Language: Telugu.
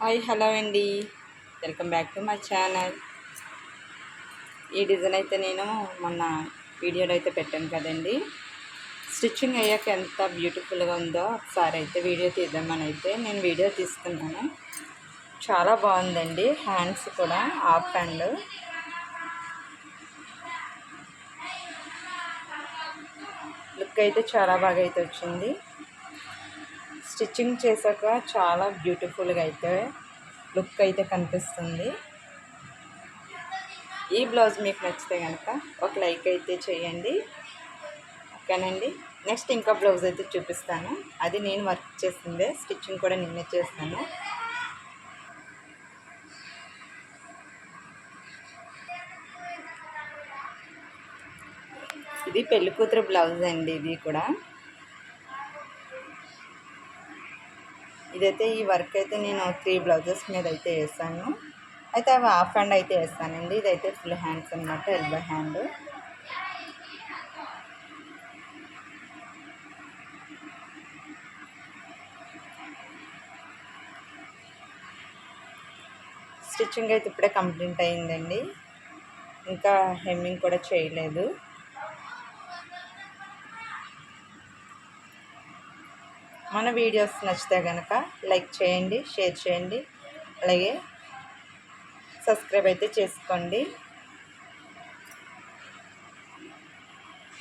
హాయ్ హలో అండి, welcome back to my channel. ఈ డిజైన్ అయితే నేను మొన్న వీడియోలో అయితే పెట్టాను కదండి. స్టిచ్చింగ్ అయ్యాక ఎంత బ్యూటిఫుల్గా ఉందో ఒకసారి అయితే వీడియో తీద్దామని అయితే నేను వీడియో తీస్తున్నాను. చాలా బాగుందండి. హ్యాండ్స్ కూడా హాఫ్ హ్యాండ్, లుక్ అయితే చాలా బాగా అయితే వచ్చింది. స్టిచ్చింగ్ చేశాక చాలా బ్యూటిఫుల్గా అయితే లుక్ అయితే కనిపిస్తుంది. ఈ బ్లౌజ్ మీకు నచ్చితే కనుక ఒక లైక్ అయితే చేయండి, ఓకేనండి. నెక్స్ట్ ఇంకా బ్లౌజ్ అయితే చూపిస్తాను. అది నేను వర్క్ చేసిందే, స్టిచ్చింగ్ కూడా నేనే చేస్తాను. ఇది పెళ్లి కూతురు బ్లౌజ్ అండి. ఇది కూడా ఇదైతే ఈ వర్క్ అయితే నేను 3 బ్లౌజెస్ మీద అయితే వేసాను. అయితే అవి హాఫ్ హ్యాండ్ అయితే వేస్తానండి. ఇదైతే ఫుల్ హ్యాండ్స్ అనమాట, ఎల్బో హ్యాండ్. స్టిచ్చింగ్ అయితే ఇప్పుడే కంప్లీట్ అయిందండి. ఇంకా హెమ్మింగ్ కూడా చేయలేదు. మన వీడియోస్ నచ్చితే కనుక లైక్ చేయండి, షేర్ చేయండి, అలాగే సబ్స్క్రైబ్ అయితే చేసుకోండి.